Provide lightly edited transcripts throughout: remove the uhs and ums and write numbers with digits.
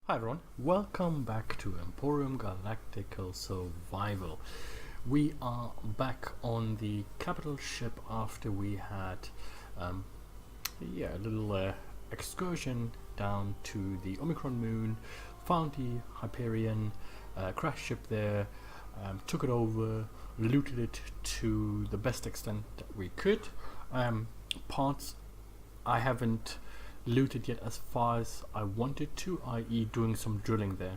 Hi everyone, welcome back to Empyrion Galactic Survival. We are back on the capital ship after we had a little excursion down to the Omicron moon, found the Hyperion crash ship there, took it over, looted it to the best extent that we could. Parts I haven't looted yet as far as I wanted to, i.e. doing some drilling there.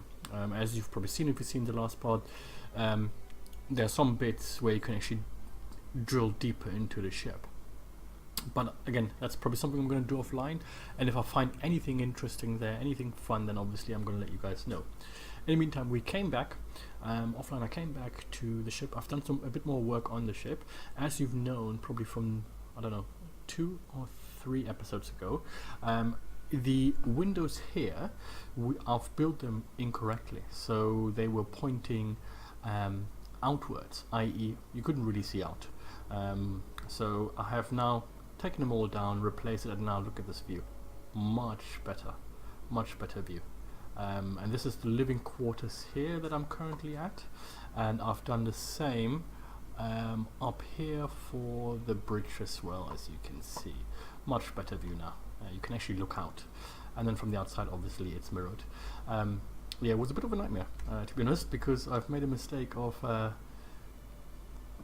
As you've probably seen if you've seen the last part, there are some bits where you can actually drill deeper into the ship. But again, that's probably something I'm going to do offline, and if I find anything interesting there, anything fun, then obviously I'm going to let you guys know. In the meantime, we came back offline. I came back to the ship. I've done a bit more work on the ship, as you've known probably from, I don't know, 2 or 3 episodes ago. The windows here, I've built them incorrectly, so they were pointing outwards, i.e. you couldn't really see out. So I have now taken them all down, replaced it, and now look at this view. Much better view. And this is the living quarters here that I'm currently at, and I've done the same up here for the bridge as well, as you can see. Much better view now. You can actually look out, and then from the outside obviously it's mirrored. Yeah, it was a bit of a nightmare to be honest, because I've made a mistake of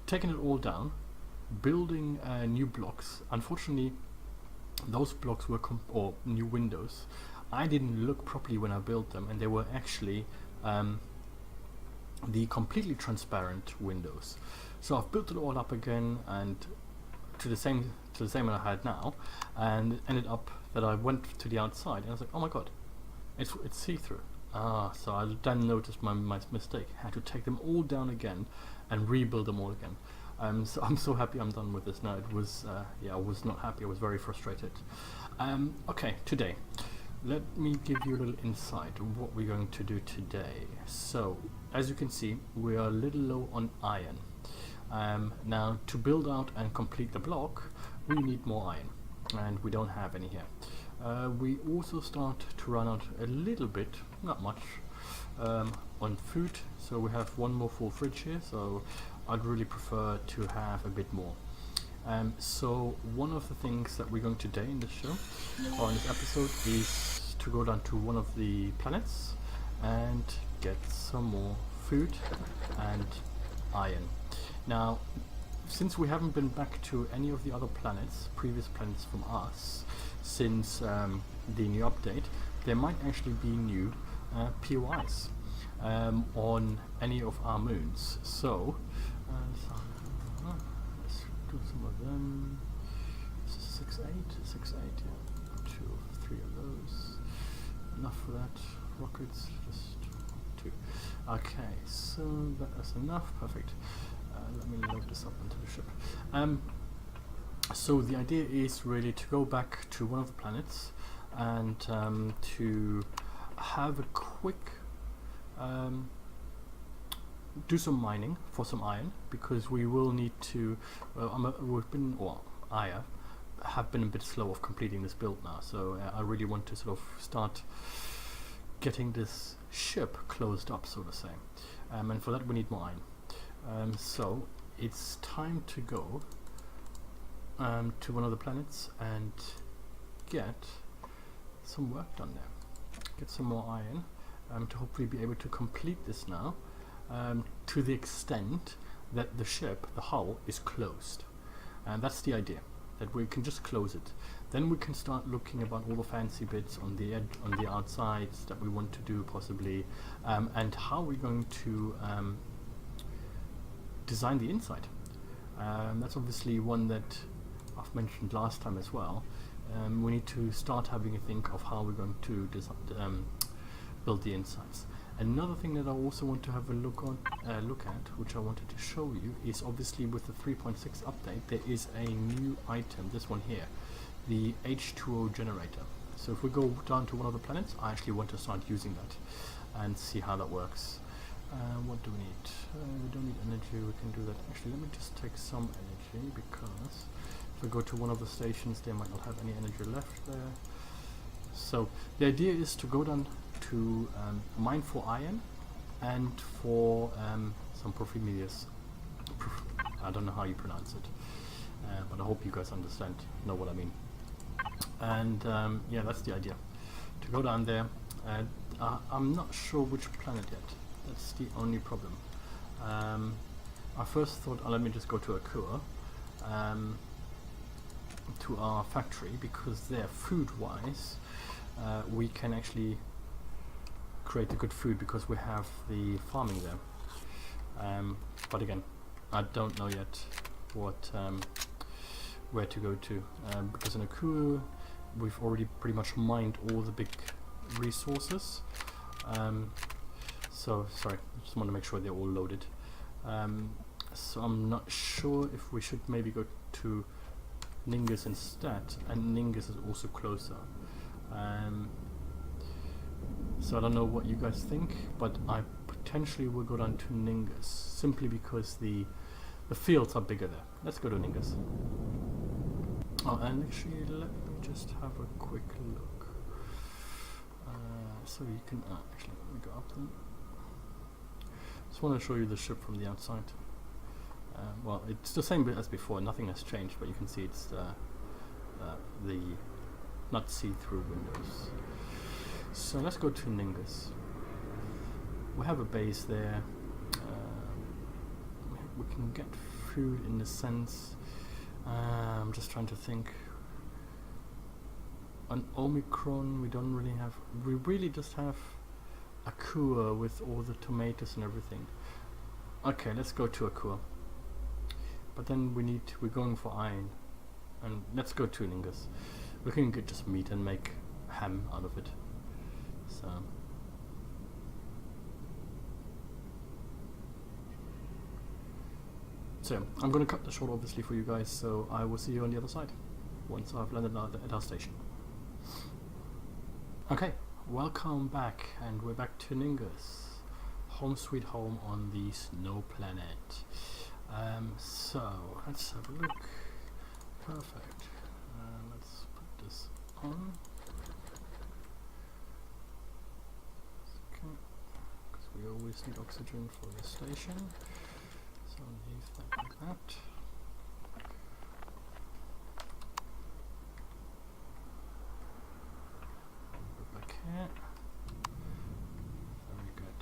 taking it all down, building new blocks. Unfortunately, those blocks were or new windows, I didn't look properly when I built them, and they were actually the completely transparent windows. So I've built it all up again, and to the same I had now, and ended up that I went to the outside and I was like, oh my god, it's see-through. So I then noticed my mistake. Had to take them all down again and rebuild them all again. So I'm so happy I'm done with this now. It was I was not happy. I was very frustrated. Okay, today, let me give you a little insight of what we're going to do today. So as you can see, we are a little low on iron. Now, to build out and complete the block, we need more iron, and we don't have any here. We also start to run out a little bit, not much, on food, so we have one more full fridge here, so I'd really prefer to have a bit more. So one of the things that we're going to do in this show, or in this episode, is to go down to one of the planets and get some more food and iron. Now, since we haven't been back to any of the other planets, previous planets from us, since the new update, there might actually be new POIs on any of our moons. So, let's do some of them. This is 6-8, yeah. 2 or 3 of those. Enough for that. Rockets, just 2. Okay, so that is enough. Perfect. Let me load this up into the ship. So the idea is really to go back to one of the planets and to have a quick do some mining for some iron, because we will need to. I have been a bit slow of completing this build now, so I really want to sort of start getting this ship closed up, so to say, and for that we need more iron. So it's time to go to one of the planets and get some work done there. Get some more iron to hopefully be able to complete this now, to the extent that the ship, the hull, is closed. And that's the idea, that we can just close it. Then we can start looking about all the fancy bits on the edge, on the outsides that we want to do possibly, and how we're going to design the inside. That's obviously one that I've mentioned last time as well. We need to start having a think of how we're going to build the insides. Another thing that I also want to have a look at, which I wanted to show you, is obviously with the 3.6 update there is a new item, this one here, the H2O Generator. So if we go down to one of the planets, I actually want to start using that and see how that works. What do we need? We don't need energy, we can do that. Actually, let me just take some energy, because if we go to one of the stations, they might not have any energy left there. So the idea is to go down to mine for iron and for some Profimidius. I don't know how you pronounce it, but I hope you guys know what I mean. And yeah, that's the idea, to go down there. I'm not sure which planet yet. That's the only problem. I first thought, let me just go to Akua, to our factory, because there, food-wise, we can actually create a good food because we have the farming there. But again, I don't know yet what where to go to, because in Akua we've already pretty much mined all the big resources. So sorry, I just want to make sure they're all loaded. So I'm not sure if we should maybe go to Ningues instead, and Ningues is also closer. So I don't know what you guys think, but I potentially will go down to Ningues simply because the fields are bigger there. Let's go to Ningues. Oh, and actually let me just have a quick look. So you can actually let me go up there. Just want to show you the ship from the outside. Well, it's the same as before, nothing has changed, but you can see it's the not see-through windows. So let's go to Ningues. We have a base there. We can get food in the sense. I'm just trying to think. An Omicron, we don't really have. We really just have Akua with all the tomatoes and everything. Okay, let's go to Akua. But then we're going for iron, and let's go to Ningues. We can get just meat and make ham out of it. So I'm going to cut the short obviously for you guys, so I will see you on the other side once I've landed at our station. Okay, welcome back, and we're back to Ningues. Home sweet home on the snow planet. So let's have a look. Perfect. Let's put this on. Okay, because we always need oxygen for the station. So leave that like that. Go back here. Very good.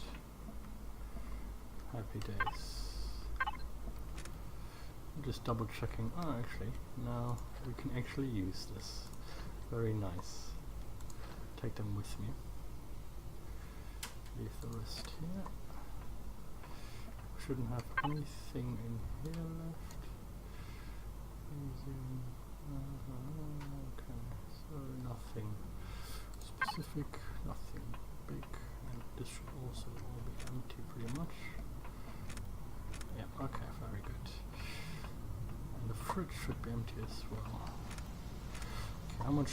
Happy days. I'm just double checking. Oh, actually, now we can actually use this. Very nice. Take them with me. Leave the rest here. Shouldn't have anything in here left. Okay, so nothing specific, nothing big, and this should also all be empty pretty much. Yeah, okay, very good. And the fridge should be empty as well. Okay, how much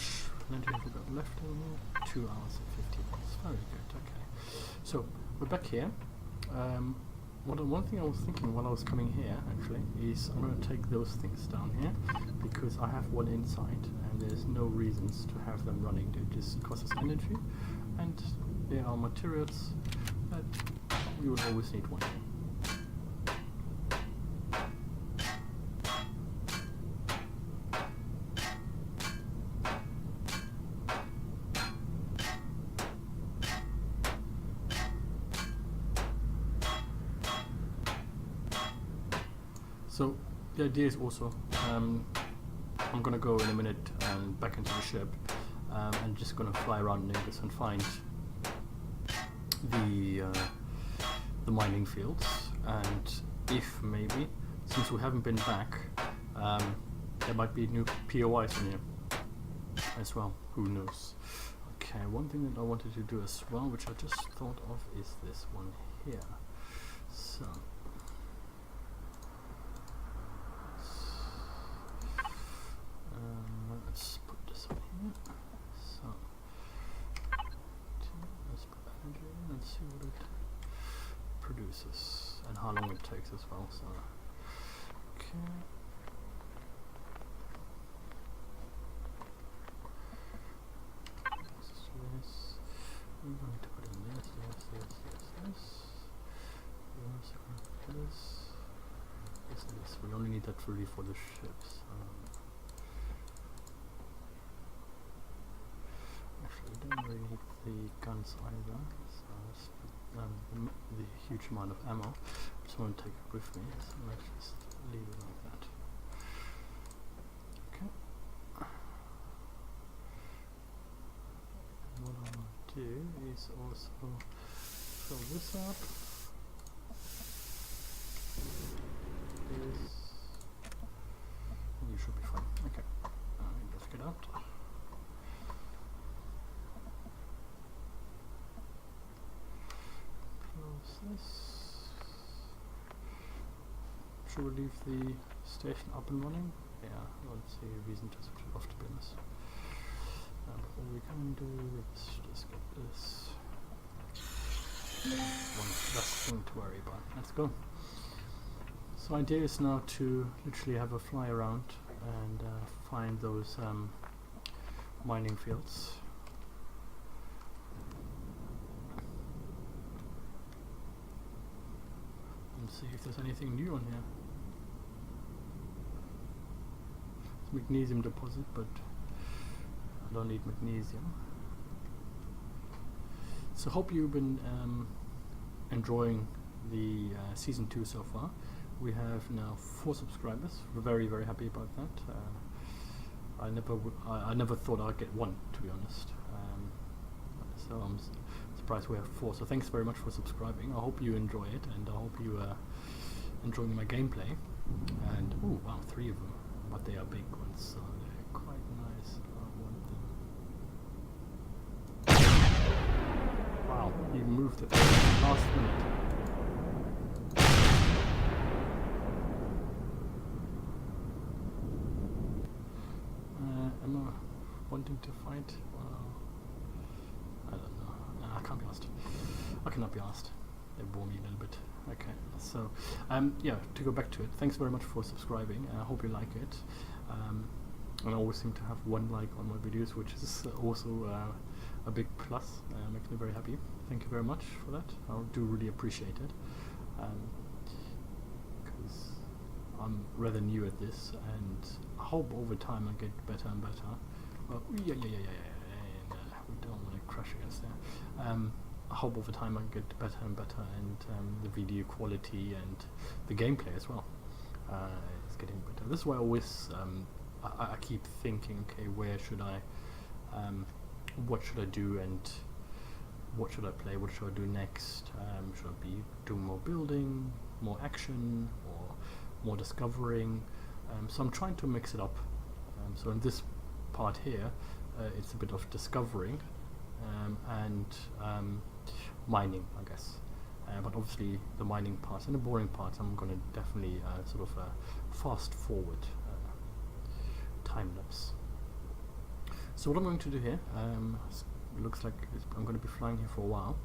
energy have we got left in here? 2 hours and 50 minutes. Very good, okay. So, we're back here. One thing I was thinking while I was coming here, actually, is I'm going to take those things down here, because I have one inside, and there's no reasons to have them running. They just cost us energy, and there are materials that we will always need one. So the idea is also, I'm gonna go in a minute and back into the ship, and just gonna fly around Ningues and find the mining fields, and if maybe, since we haven't been back, there might be new POIs in here as well. Who knows? Okay, one thing that I wanted to do as well, which I just thought of, is this one here. So. Let's put this on here. So let's put energy in and see what it produces and how long it takes as well. So okay. This. I'm going to put This. We only need that really for the ships. Actually, we don't really need the guns either. So the huge amount of ammo. I just want to take it with me, so let's just leave it like that. Okay. And what I want to do is also fill this up. You should be fine. Okay. Let's get out. Close this. Should we leave the station up and running? Yeah, I don't see a reason to switch it off, to be honest. All we can do is just get this. One less thing to worry about. Let's go. So idea is now to literally have a fly around and find those mining fields. And see if there's anything new on here. It's magnesium deposit, but I don't need magnesium. So hope you've been enjoying the season 2 so far. We have now 4 subscribers. We're very, very happy about that. I never thought I'd get 1, to be honest. So I'm surprised we have 4. So thanks very much for subscribing. I hope you enjoy it, and I hope you enjoying my gameplay. And oh wow, 3 of them, but they are big ones, so they're quite nice. I want them. Wow, he moved it last minute. Am I wanting to fight? Well, I don't know. Nah, I can't be asked. I cannot be asked. They bore me a little bit. Okay, so yeah, to go back to it, thanks very much for subscribing. I hope you like it. And I always seem to have 1 like on my videos, which is also a big plus. Makes me very happy. Thank you very much for that. I do really appreciate it. Because I'm rather new at this, and I hope over time I get better and better. Well, yeah. We don't want to crash against there. I hope over time I get better and better, and the video quality and the gameplay as well is getting better. This is why I always I keep thinking, okay, where should I, what should I do, and what should I play? What should I do next? Should I be doing more building, more action, or more discovering? So I'm trying to mix it up. So in this part here, it's a bit of discovering and mining, I guess. But obviously the mining parts and the boring parts I'm going to definitely sort of fast forward time lapse. So what I'm going to do here, it looks like I'm going to be flying here for a while.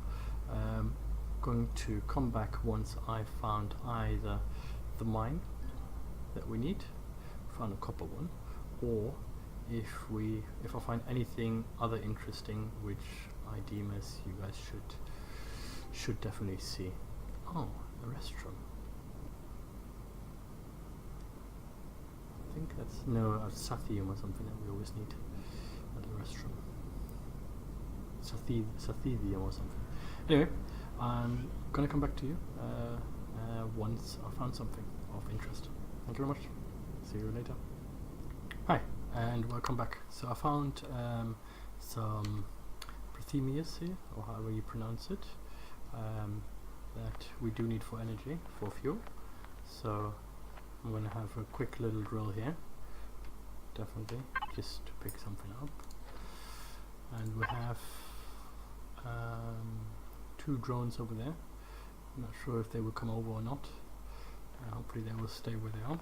Going to come back once I found either the mine that we need, found a copper one, or if I find anything other interesting which I deem as you guys should definitely see. Oh, the restroom. I think that's a sathium or something that we always need at the restroom. Sathium or something. Anyway, I'm gonna come back to you once I found something of interest. Thank you very much. See you later. Hi, and welcome back. So I found some Prothemius here, or however you pronounce it, that we do need for energy, for fuel. So I'm going to have a quick little drill here, definitely, just to pick something up. And we have 2 drones over there. I'm not sure if they will come over or not. Hopefully they will stay where they are.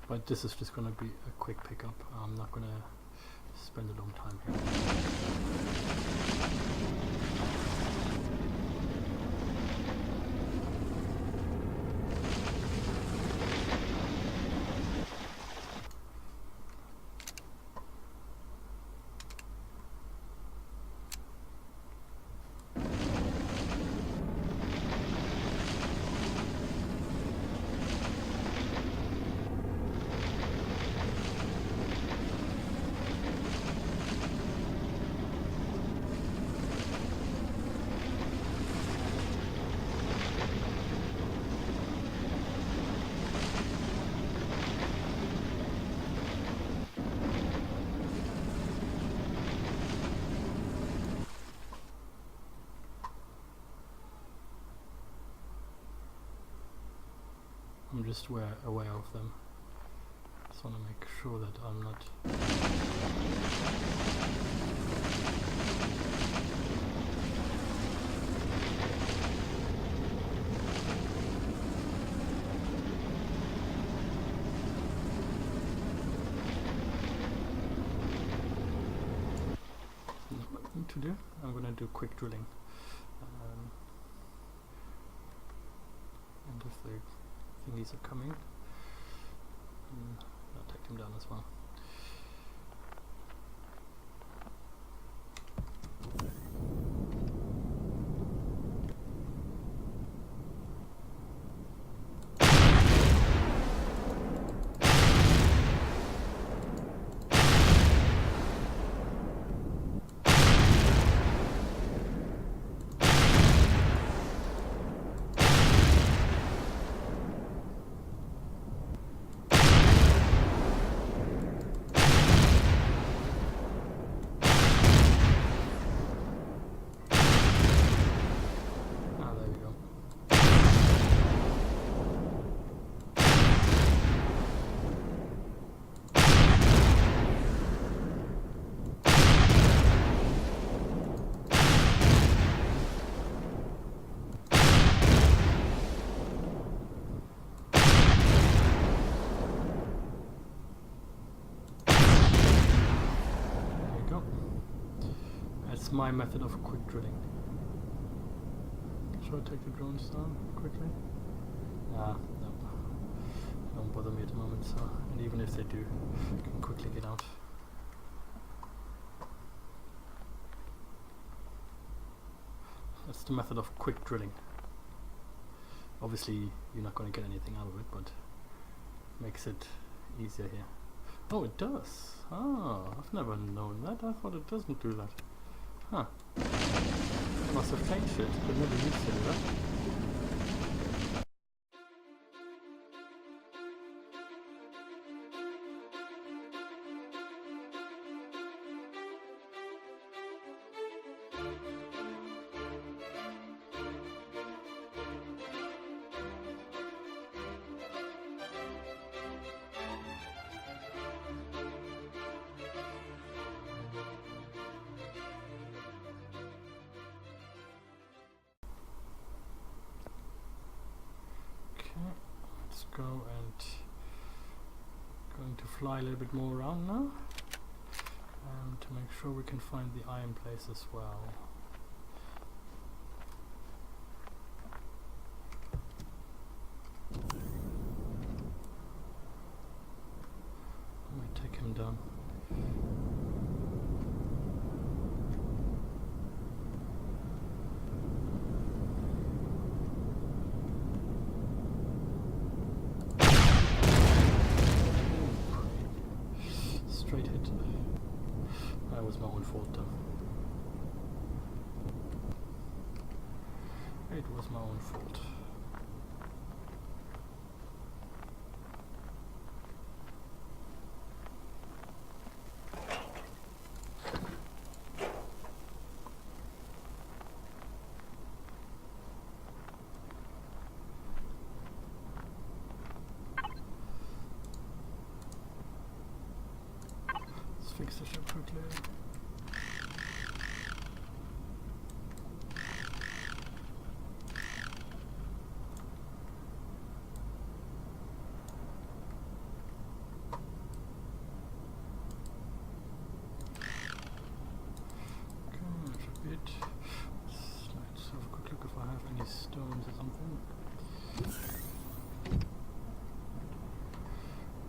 But this is just going to be a quick pickup. I'm not going to spend a long time here. just aware of them. Just want to make sure that I'm not... to do. I'm gonna do quick drilling, and if the thingies are coming, I'll take them down as well. My method of quick drilling. Should I take the drones down quickly? No. Don't bother me at the moment, so, and even if they do, I can quickly get out. That's the method of quick drilling. Obviously you're not going to get anything out of it, but makes it easier here. Oh, it does! Oh, I've never known that. I thought it doesn't do that. Huh. I must have changed it, but never used to do that. Let's go and going to fly a little bit more around now to make sure we can find the iron place as well. Let me take him down. Straight hit. That was my own fault though. It was my own fault. Fix the ship quickly. Okay, that's a bit. Let's have a quick look if I have any stones or something.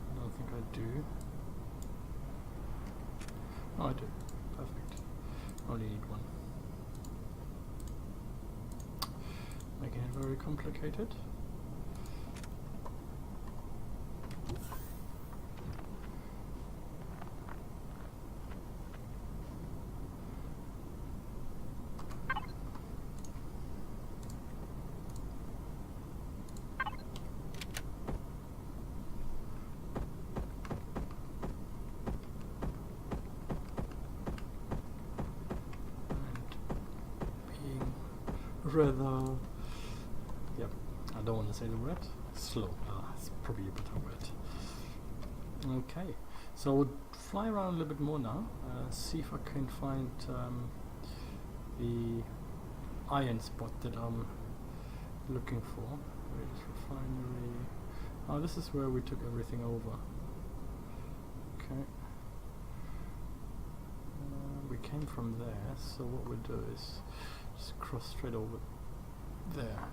I don't think I do. Oh, I do. Perfect. Only need one. Making it very complicated. Rather, yep, I don't want to say the word, slow. It's probably a better word. Okay, so we'll fly around a little bit more now, see if I can find the iron spot that I'm looking for. Where is refinery? Oh, this is where we took everything over. Okay. We came from there, so what we'll do is just cross straight over there.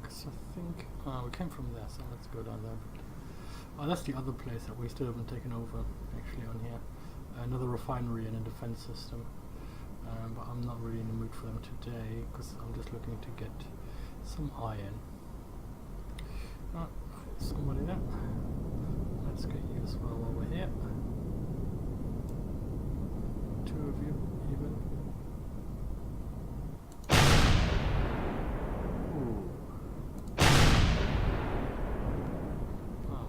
Because I think we came from there, so let's go down there. Oh, that's the other place that we still haven't taken over, actually, on here. Another refinery and a defense system. But I'm not really in the mood for them today, because I'm just looking to get some iron. Oh, somebody there. Let's get you as well while we're here. Two of you, even. Ooh. Oh.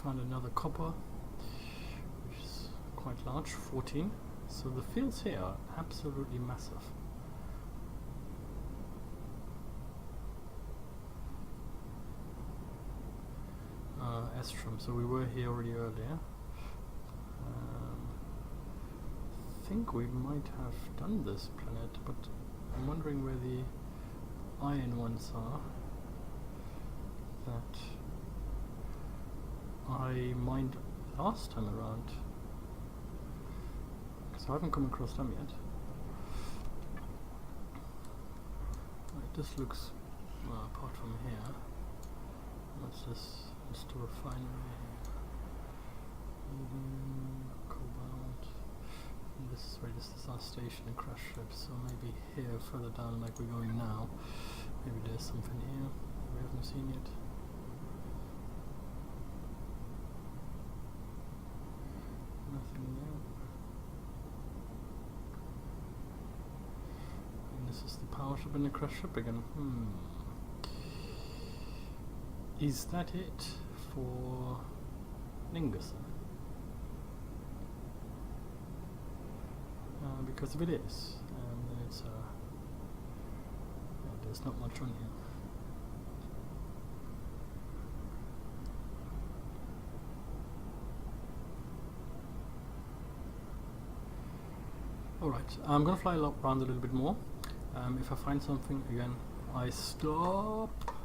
Found another copper, which is quite large, 14. So the fields here are absolutely massive. Estrom, so we were here already earlier. I think we might have done this planet, but I'm wondering where the iron ones are that I mined last time around, because I haven't come across them yet. Right, this looks, well, apart from here, what's this? Just a refinery. Cobalt. And this is where this is our station and crash ship, so maybe here further down like we're going now, maybe there's something here we haven't seen yet. Nothing there. And this is the power ship and the crash ship again. Is that it for Ningues? Because if it is, then it's there's not much on here. Alright, I'm gonna fly around a little bit more. If I find something, again, I stop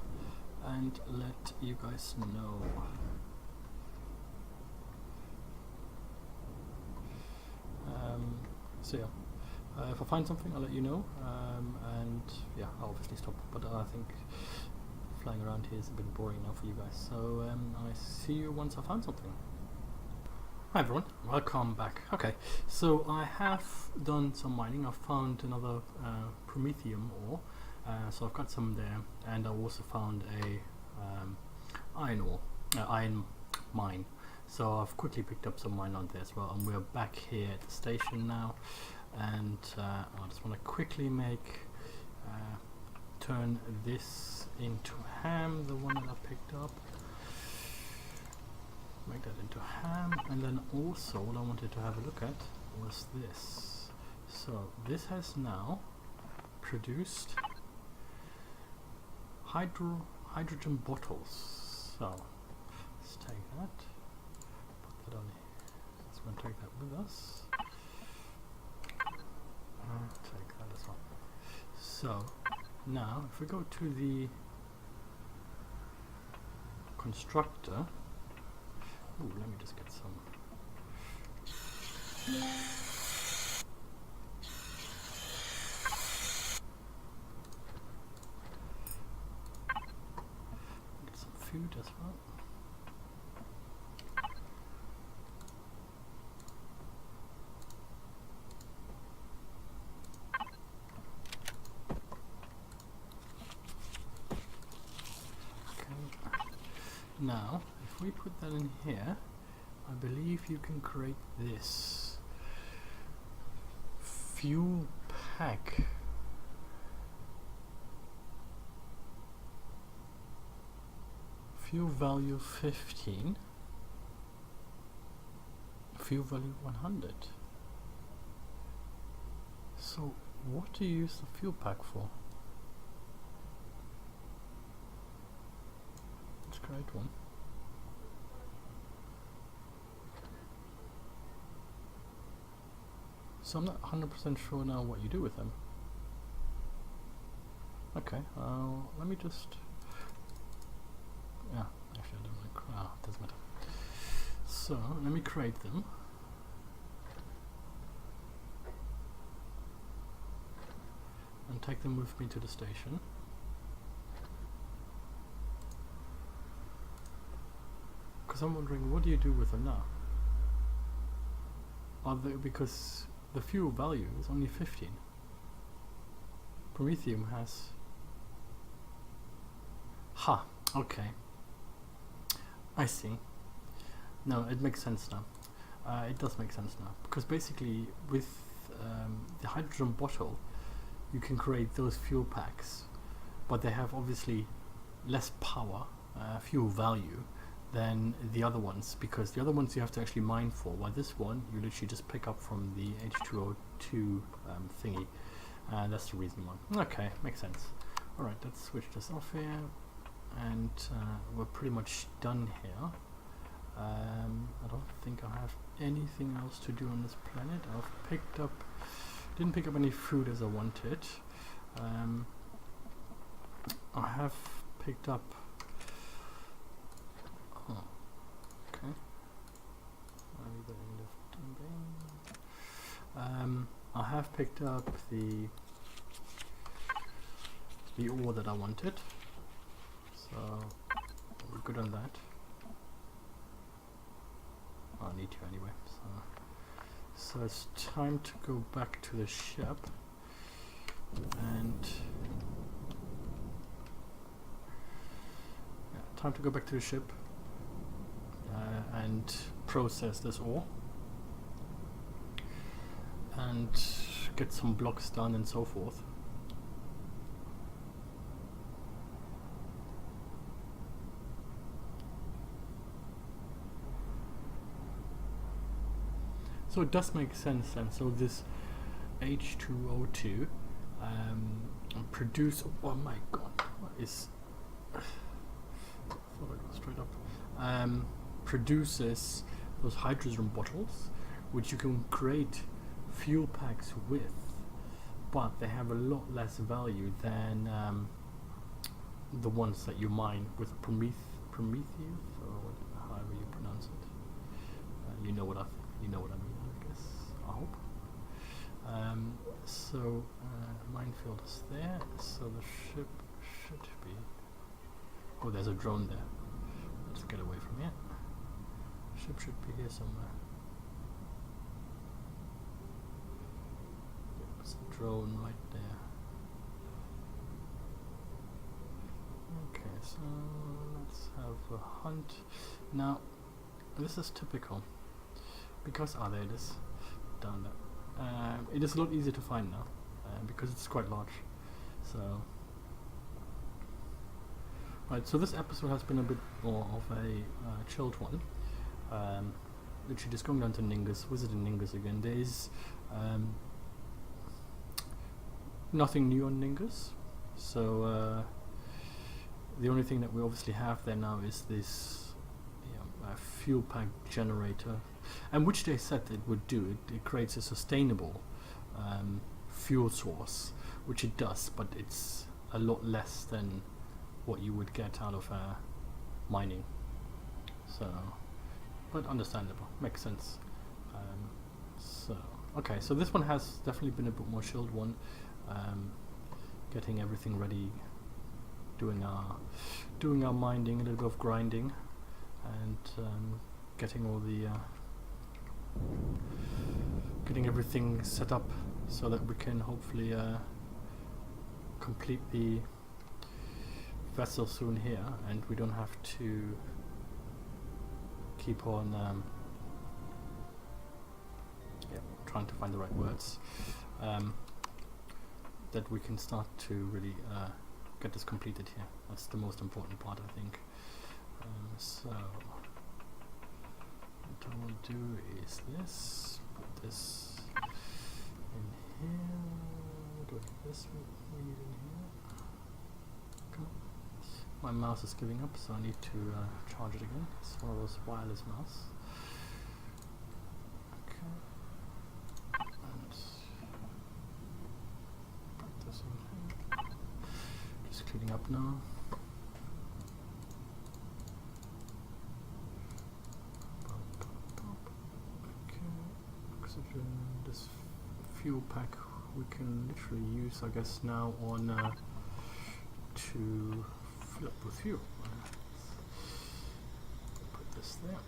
and let you guys know. So yeah, if I find something, I'll let you know, and yeah, I'll obviously stop, but I think flying around here is a bit boring now for you guys, so I see you once I found something. Hi everyone, welcome back. Okay, so I have done some mining. I've found another promethium ore, so I've got some there, and I also found a iron mine. So I've quickly picked up some mine on there as well, and we're back here at the station now, and I just want to quickly turn this into ham, the one that I picked up. Make that into ham, and then also what I wanted to have a look at was this. So this has now produced hydrogen bottles. So let's take that, put that on here. Let's go and take that with us. Take that as well. So now if we go to the constructor. Ooh, let me just get some Get some food as well. Now, if we put that in here, I believe you can create this fuel pack. Fuel value 15. Fuel value 100. So, what do you use the fuel pack for? Let's create one. So I'm not 100% sure now what you do with them. Okay, let me just... Yeah, actually I don't like... doesn't matter. So, let me create them. And take them with me to the station. Because I'm wondering, what do you do with them now? Are they, because the fuel value is only 15. Promethium has... Ha! Okay. I see. No, it makes sense now. It does make sense now. Because basically, with the hydrogen bottle, you can create those fuel packs, but they have obviously less power, fuel value, than the other ones, because the other ones you have to actually mine for, while this one you literally just pick up from the H2O2 thingy, and that's the reason why. Okay, makes sense. Alright, let's switch this off here, and we're pretty much done here. I don't think I have anything else to do on this planet. I've picked up, didn't pick up any food as I wanted. I have picked up... Oh, okay. I have picked up the ore that I wanted, so we're good on that. I need to anyway. So it's time to go back to the ship and time to go back to the ship and process this ore and get some blocks done and so forth. So it does make sense then. So this H2O2 produce, oh my god, what is, I thought I'd go straight up, produces those hydrogen bottles which you can create fuel packs with, but they have a lot less value than the ones that you mine with Prometheus, or however you pronounce it. You know what I mean. I hope. So minefield is there, so the ship should be... Oh, there's a drone there. Let's get away from here. Ship should be here somewhere. There's a drone right there. Okay, so let's have a hunt. Now, this is typical. Because, there it is, down there. It is a lot easier to find now, because it's quite large. So, right. So this episode has been a bit more of a chilled one. Literally just going down to Ningues, visiting Ningues again. There is nothing new on Ningues. So the only thing that we obviously have there now is this fuel pack generator, and which they said it would do. It creates a sustainable fuel source, which it does, but it's a lot less than what you would get out of mining. So, but understandable, makes sense. So, okay, so this one has definitely been a bit more chilled one. Getting everything ready, doing our minding, a little bit of grinding, and getting all the getting everything set up so that we can hopefully complete the vessel soon here, and we don't have to keep on trying to find the right words, that we can start to really get this completed here. That's the most important part, I think. So what I will do is this, put this in here, do this we need in here. Come on. My mouse is giving up, so I need to charge it again. It's one of those wireless mouse. Cleaning up now. Okay, oxygen. This fuel pack we can literally use, I guess, now on to fill up with fuel. Put this there.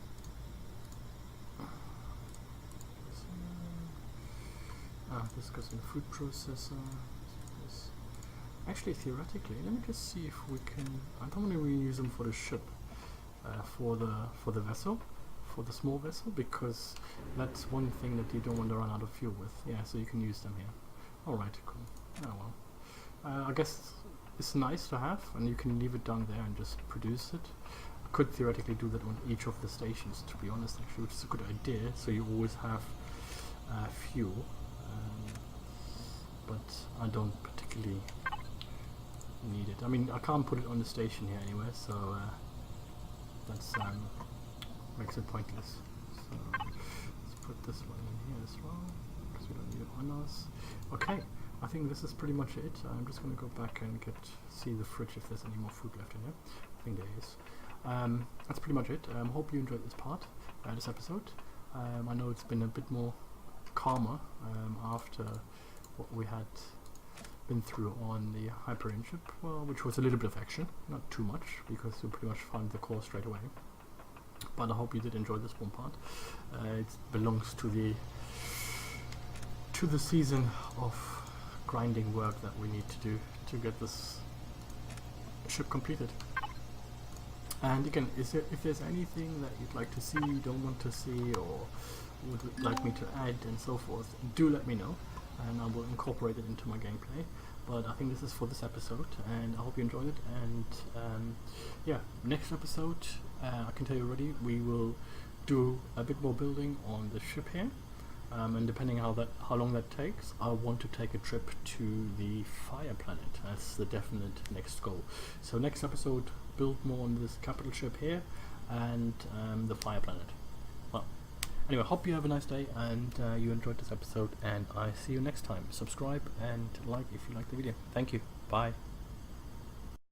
This goes in the food processor. Actually, theoretically, let me just see if we can. I don't want to reuse them for the ship, for the vessel, for the small vessel, because that's one thing that you don't want to run out of fuel with. Yeah, so you can use them here. All right, cool. Oh well. I guess it's nice to have, and you can leave it down there and just produce it. I could theoretically do that on each of the stations, to be honest, actually, which is a good idea. So you always have fuel, but I don't particularly need it. I mean, I can't put it on the station here anyway, so that's makes it pointless. So let's put this one in here as well, because we don't need it on us. Okay, I think this is pretty much it. I'm just going to go back and see the fridge if there's any more food left in here. I think there is. That's pretty much it. Hope you enjoyed this part, this episode. I know it's been a bit more calmer after what we had been through on the Empyrion ship, well, which was a little bit of action, not too much, because you pretty much found the core straight away. But I hope you did enjoy this one part. It belongs to the season of grinding work that we need to do to get this ship completed. And again, if there's anything that you'd like to see, you don't want to see, or would like me to add and so forth, do let me know, and I will incorporate it into my gameplay. But I think this is for this episode, and I hope you enjoyed it. And yeah, next episode, I can tell you already, we will do a bit more building on the ship here, and depending how long that takes, I want to take a trip to the Fire Planet. That's the definite next goal. So next episode, build more on this capital ship here and the Fire Planet. Well, anyway, hope you have a nice day and you enjoyed this episode, and I see you next time. Subscribe and like if you like the video. Thank you. Bye.